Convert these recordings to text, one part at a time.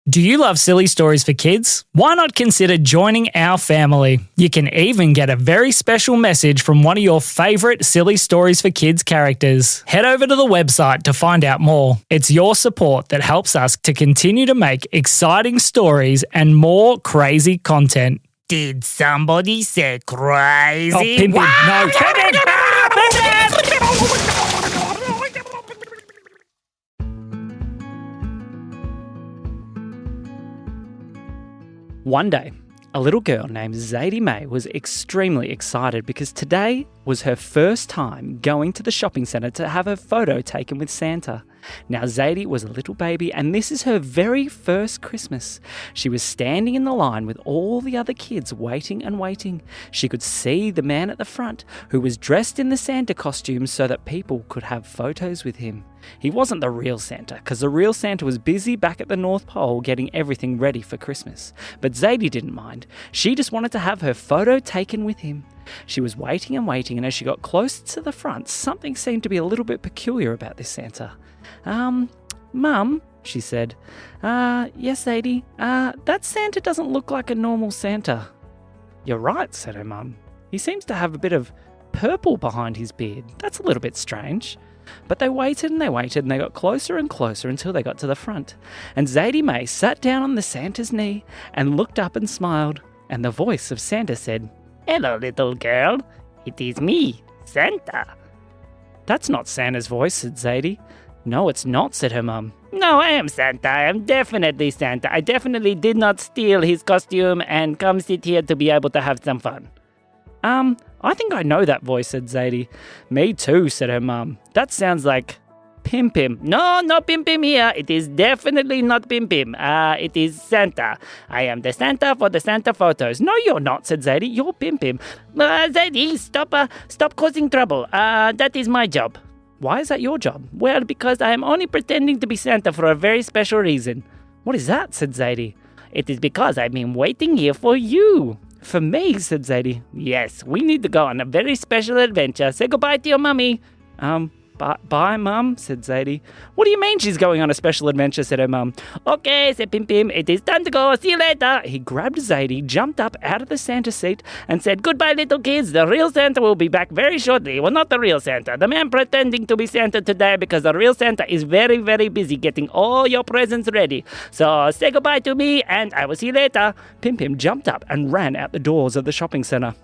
Do you love silly stories for kids? Why not consider joining our family? You can even get a very special message from one of your favourite silly stories for kids characters. Head over to the website to find out more. It's your support that helps us to continue to make exciting stories and more crazy content. Did somebody say crazy? Oh, Pimpin, no. One day, a little girl named Zadie Mae was extremely excited because today was her first time going to the shopping centre to have her photo taken with Santa. Now, Zadie was a little baby and this is her very first Christmas. She was standing in the line with all the other kids waiting and waiting. She could see the man at the front who was dressed in the Santa costume so that people could have photos with him. He wasn't the real Santa because the real Santa was busy back at the North Pole getting everything ready for Christmas. But Zadie didn't mind. She just wanted to have her photo taken with him. She was waiting and waiting, and as she got closer to the front, something seemed to be a little bit peculiar about this Santa. Mum, she said. Yes, Zadie. That Santa doesn't look like a normal Santa. You're right, said her mum. He seems to have a bit of purple behind his beard. That's a little bit strange. But they waited and they waited and they got closer and closer until they got to the front. And Zadie Mae sat down on the Santa's knee and looked up and smiled. And the voice of Santa said, "Hello, little girl. It is me, Santa." "That's not Santa's voice," said Zadie. "No, it's not," said her mum. "No, I am Santa. I am definitely Santa. I definitely did not steal his costume and come sit here to be able to have some fun." I think I know that voice," said Zadie. "Me too," said her mum. "That sounds like Pim Pim." "No, no Pim Pim here. It is definitely not Pim Pim. It is Santa. I am the Santa for the Santa photos." "No, you're not," said Zadie. "You're Pim Pim." "Zadie, stop causing trouble. That is my job." "Why is that your job?" "Well, because I am only pretending to be Santa for a very special reason." "What is that?" said Zadie. "It is because I've been waiting here for you." "For me?" said Zadie. "Yes, we need to go on a very special adventure. Say goodbye to your mummy." Bye, Mum, said Zadie. "What do you mean she's going on a special adventure?" said her mum. "Okay," said Pim Pim, "it is time to go. See you later." He grabbed Zadie, jumped up out of the Santa seat, and said, "Goodbye, little kids. The real Santa will be back very shortly." "Well, not the real Santa. The man pretending to be Santa today because the real Santa is very, very busy getting all your presents ready. So say goodbye to me, and I will see you later." Pim Pim jumped up and ran out the doors of the shopping centre.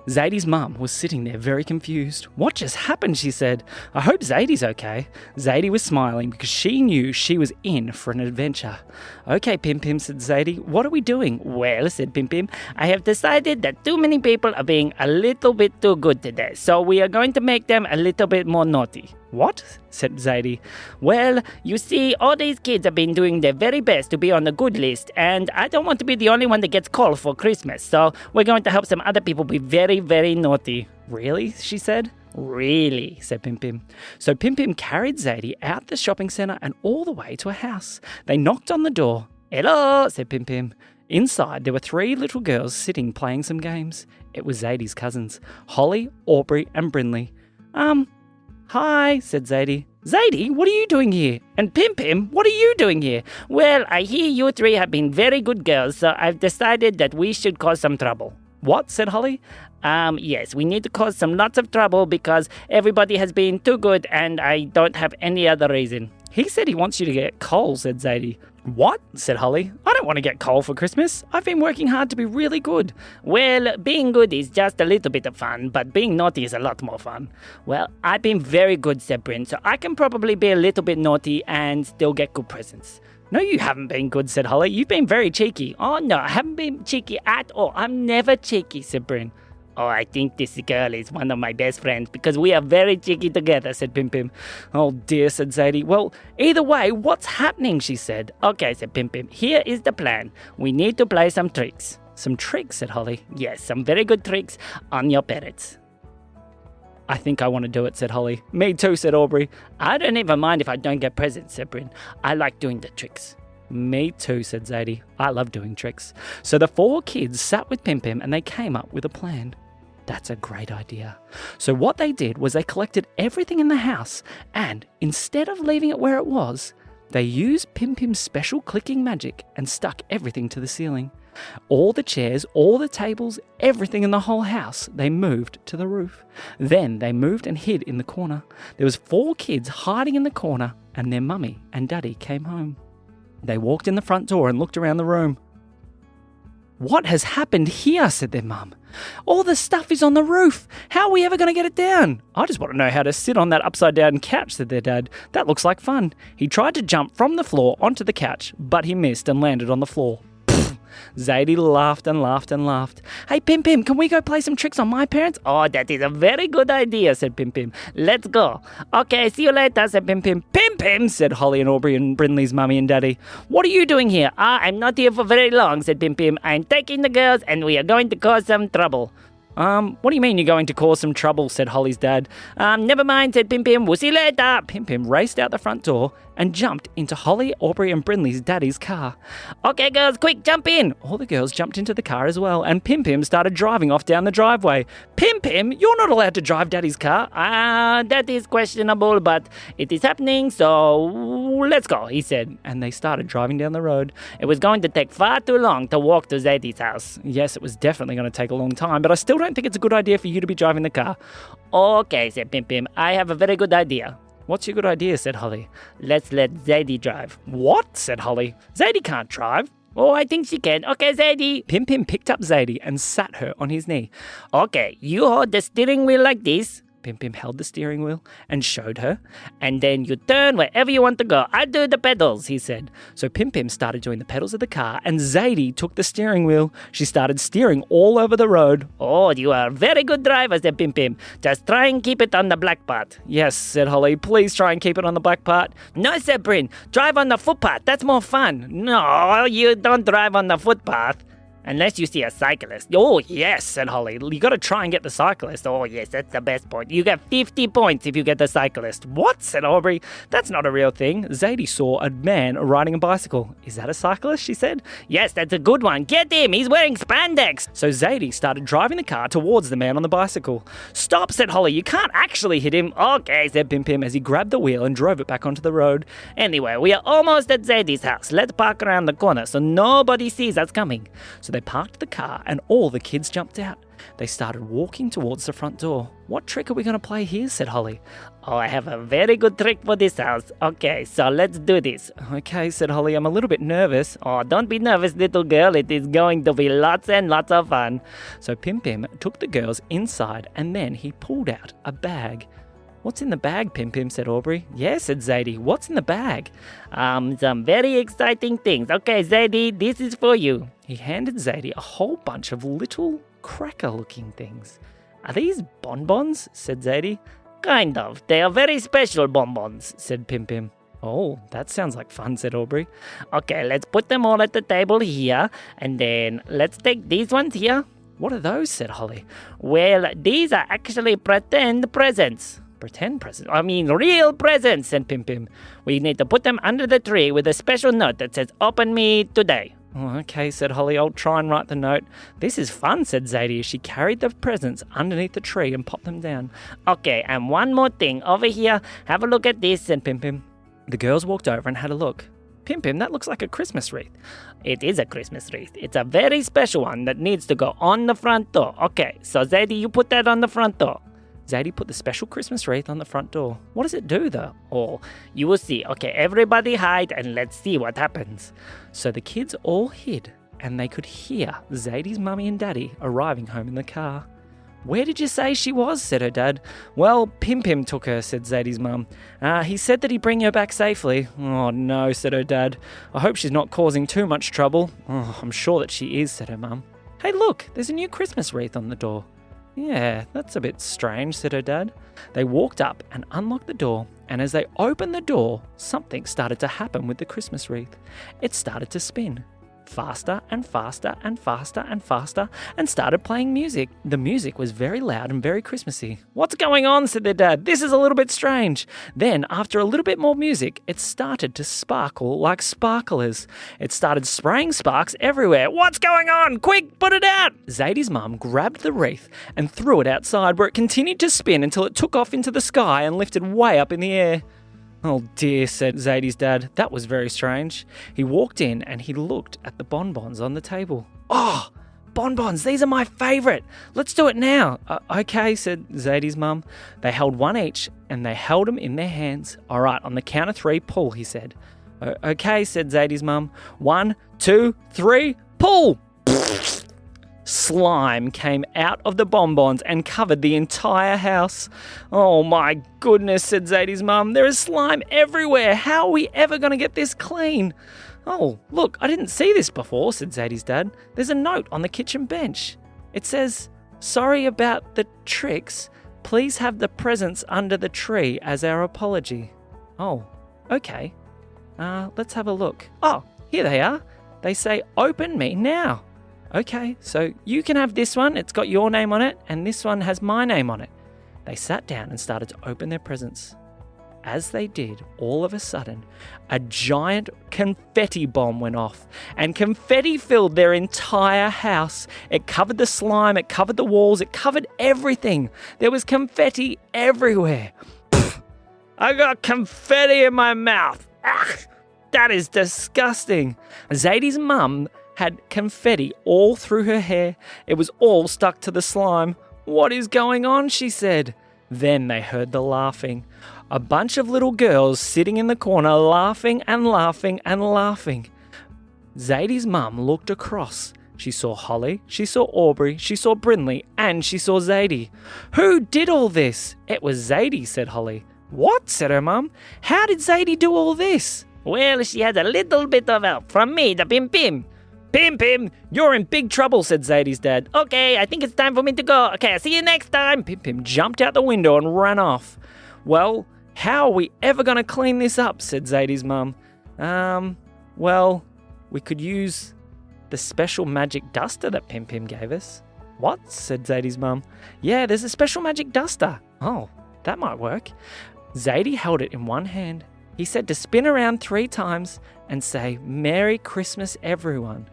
Zadie's mum was sitting there very confused. "What just happened?" she said. "I hope Zadie's okay." Zadie was smiling because she knew she was in for an adventure. "Okay, Pim Pim," said Zadie. "What are we doing?" "Well," said Pim Pim, "I have decided that too many people are being a little bit too good today, so we are going to make them a little bit more naughty." "What?" said Zadie. "Well, you see, all these kids have been doing their very best to be on the good list, and I don't want to be the only one that gets called for Christmas, so we're going to help some other people be very, very naughty." "Really?" she said. "Really," said Pim Pim. So Pim Pim carried Zadie out the shopping centre and all the way to a house. They knocked on the door. "Hello," said Pim Pim. Inside, there were 3 little girls sitting playing some games. It was Zadie's cousins, Holly, Aubrey and Brinley. "Hi," said Zadie. "Zadie, what are you doing here? And Pim Pim, what are you doing here?" "Well, I hear you 3 have been very good girls, so I've decided that we should cause some trouble." "What?" said Holly. Yes, we need to cause lots of trouble because everybody has been too good and I don't have any other reason." "He said he wants you to get coal," said Zadie. "What?" said Holly. "I don't want to get coal for Christmas. I've been working hard to be really good." "Well, being good is just a little bit of fun, but being naughty is a lot more fun." "Well, I've been very good," said Bryn, "so I can probably be a little bit naughty and still get good presents." "No, you haven't been good," said Holly. "You've been very cheeky." "Oh, no, I haven't been cheeky at all. I'm never cheeky," said Bryn. "Oh, I think this girl is one of my best friends because we are very cheeky together," said Pim Pim. "Oh dear," said Zadie. "Well, either way, what's happening?" she said. "Okay," said Pim Pim. "Here is the plan. We need to play some tricks." "Some tricks?" said Holly. "Yes, some very good tricks on your parents." "I think I want to do it," said Holly. "Me too," said Aubrey. "I don't even mind if I don't get presents," said Bryn. "I like doing the tricks." "Me too," said Zadie. "I love doing tricks." So the 4 kids sat with Pim Pim and they came up with a plan. That's a great idea. So what they did was they collected everything in the house and instead of leaving it where it was, They used Pim Pim's special clicking magic and stuck everything to the ceiling. All the chairs, all the tables, everything in the whole house, they moved to the roof. Then they moved and hid in the corner. There was 4 kids hiding in the corner, and their mummy and daddy came home. They walked in the front door and looked around the room. "What has happened here?" said their mum. "All the stuff is on the roof. How are we ever going to get it down?" "I just want to know how to sit on that upside-down couch," said their dad. "That looks like fun." He tried to jump from the floor onto the couch, but he missed and landed on the floor. Zadie laughed and laughed and laughed. "Hey, Pim Pim, can we go play some tricks on my parents?" "Oh, that is a very good idea," said Pim Pim. "Let's go." "Okay, see you later," said Pim Pim. "Pim Pim," said Holly and Aubrey and Brindley's mummy and daddy. "What are you doing here?" "I'm not here for very long," said Pim Pim. "I'm taking the girls and we are going to cause some trouble." What do you mean you're going to cause some trouble?" said Holly's dad. Never mind," said Pim Pim. "We'll see you later." Pim Pim raced out the front door and jumped into Holly, Aubrey and Brindley's daddy's car. "Okay, girls, quick, jump in." All the girls jumped into the car as well, and Pim Pim started driving off down the driveway. "Pim Pim, you're not allowed to drive daddy's car." That is questionable, but it is happening, so let's go," he said, and they started driving down the road. It was going to take far too long to walk to Zadie's house. Yes, it was definitely going to take a long time, but I still don't think it's a good idea for you to be driving the car. "Okay," said Pim Pim. "I have a very good idea." "What's your good idea?" said Holly. "Let's let Zadie drive." "What?" said Holly. "Zadie can't drive." "Oh, I think she can. Okay, Zadie." Pim Pim picked up Zadie and sat her on his knee. "Okay, you hold the steering wheel like this." Pim Pim held the steering wheel and showed her. "And then you turn wherever you want to go. I do the pedals," he said. So Pim Pim started doing the pedals of the car, and Zadie took the steering wheel. She started steering all over the road. "Oh, you are a very good driver," said Pim Pim. "Just try and keep it on the black part." "Yes," said Holly. "Please try and keep it on the black part." "No," said Bryn. "Drive on the footpath. That's more fun." "No, you don't drive on the footpath. Unless you see a cyclist." "Oh, yes," said Holly. "You got to try and get the cyclist." "Oh, yes, that's the best point. You get 50 points if you get the cyclist." "What?" said Aubrey. "That's not a real thing." Zadie saw a man riding a bicycle. "Is that a cyclist?" she said. "Yes, that's a good one. Get him. He's wearing spandex." So Zadie started driving the car towards the man on the bicycle. "Stop," said Holly. "You can't actually hit him." "Okay," said Pim Pim as he grabbed the wheel and drove it back onto the road. "Anyway, we are almost at Zadie's house. Let's park around the corner so nobody sees us coming." So they parked the car and all the kids jumped out. They started walking towards the front door. "What trick are we going to play here?" said Holly. "Oh, I have a very good trick for this house. Okay, so let's do this." "Okay," said Holly. "I'm a little bit nervous." "Oh, don't be nervous, little girl. It is going to be lots and lots of fun." So Pim Pim took the girls inside and then he pulled out a bag. "What's in the bag, Pim Pim?" said Aubrey. "Yeah," said Zadie. "What's in the bag?" Some very exciting things. Okay, Zadie, this is for you." He handed Zadie a whole bunch of little cracker-looking things. "Are these bonbons?" said Zadie. "Kind of. They are very special bonbons," said Pim Pim. "Oh, that sounds like fun," said Aubrey. "Okay, let's put them all at the table here, and then let's take these ones here." "What are those?" said Holly. "Well, these are actually pretend presents." "Pretend presents? I mean real presents," said Pim Pim. "We need to put them under the tree with a special note that says, 'Open me today.'" "Oh, okay," said Holly. "I'll try and write the note." "This is fun," said Zadie as she carried the presents underneath the tree and popped them down. "Okay, and one more thing. Over here, have a look at this," said Pim Pim. The girls walked over and had a look. "Pim Pim, that looks like a Christmas wreath." "It is a Christmas wreath. It's a very special one that needs to go on the front door." "Okay, so Zadie, you put that on the front door." Zadie put the special Christmas wreath on the front door. "What does it do, though?" "Oh, you will see. Okay, everybody hide and let's see what happens." So the kids all hid and they could hear Zadie's mummy and daddy arriving home in the car. "Where did you say she was?" said her dad. "Well, Pim Pim took her," said Zadie's mum. He said that he'd bring her back safely." "Oh, no," said her dad. "I hope she's not causing too much trouble." "Oh, I'm sure that she is," said her mum. "Hey, look, there's a new Christmas wreath on the door." "Yeah, that's a bit strange," said her dad. They walked up and unlocked the door, and as they opened the door, something started to happen with the Christmas wreath. It started to spin. Faster and faster and faster and faster, and started playing music. The music was very loud and very Christmassy. "What's going on?" said their dad. "This is a little bit strange." Then, after a little bit more music, it started to sparkle like sparklers. It started spraying sparks everywhere. "What's going on? Quick, put it out!" Zadie's mum grabbed the wreath and threw it outside, where it continued to spin until it took off into the sky and lifted way up in the air. Oh dear, said Zadie's dad. That was very strange. He walked in and he looked at the bonbons on the table. Oh, bonbons, these are my favourite. Let's do it now. Okay, said Zadie's mum. They held one each and they held them in their hands. All right, on the count of 3, pull, he said. Okay, said Zadie's mum. 1, 2, 3, pull! Slime came out of the bonbons and covered the entire house. Oh my goodness, said Zadie's mum. There is slime everywhere. How are we ever going to get this clean? Oh, look, I didn't see this before, said Zadie's dad. There's a note on the kitchen bench. It says, sorry about the tricks. Please have the presents under the tree as our apology. Oh, okay. Let's have a look. Oh, here they are. They say, open me now. Okay, so you can have this one. It's got your name on it, and this one has my name on it. They sat down and started to open their presents. As they did, all of a sudden, a giant confetti bomb went off, and confetti filled their entire house. It covered the slime, it covered the walls, it covered everything. There was confetti everywhere. I got confetti in my mouth. Ugh, that is disgusting. Zadie's mum had confetti all through her hair. It was all stuck to the slime. What is going on, she said. Then they heard the laughing. A bunch of little girls sitting in the corner laughing and laughing and laughing. Zadie's mum looked across. She saw Holly, she saw Aubrey, she saw Brindley, and she saw Zadie. Who did all this? It was Zadie, said Holly. What? Said her mum. How did Zadie do all this? Well, she had a little bit of help from me, the Pim Pim. Pim Pim, you're in big trouble, said Zadie's dad. Okay, I think it's time for me to go. Okay, I'll see you next time. Pim Pim jumped out the window and ran off. Well, how are we ever going to clean this up, said Zadie's mum. Well, we could use the special magic duster that Pim Pim gave us. What? Said Zadie's mum. Yeah, there's a special magic duster. Oh, that might work. Zadie held it in one hand. He said to spin around 3 times and say, Merry Christmas, everyone.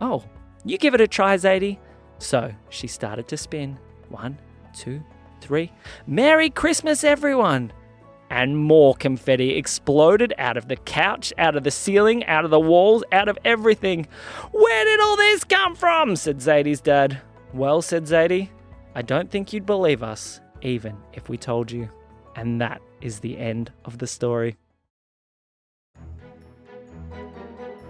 Oh, you give it a try, Zadie. So she started to spin. 1, 2, 3. Merry Christmas, everyone. And more confetti exploded out of the couch, out of the ceiling, out of the walls, out of everything. Where did all this come from? Said Zadie's dad. Well, said Zadie, I don't think you'd believe us, even if we told you. And that is the end of the story.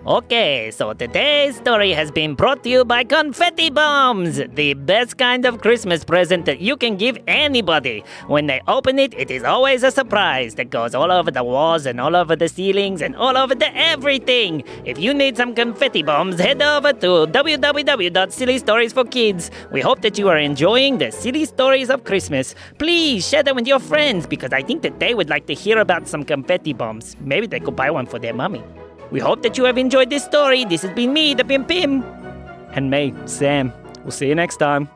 Okay, so today's story has been brought to you by confetti bombs, the best kind of Christmas present that you can give anybody. When they open it, it is always a surprise that goes all over the walls and all over the ceilings and all over the everything. If you need some confetti bombs, head over to www.sillystoriesforkids. We hope that you are enjoying the silly stories of Christmas. Please share them with your friends because I think that they would like to hear about some confetti bombs. Maybe they could buy one for their mummy. We hope that you have enjoyed this story. This has been me, the Pim Pim. And me, Sam. We'll see you next time.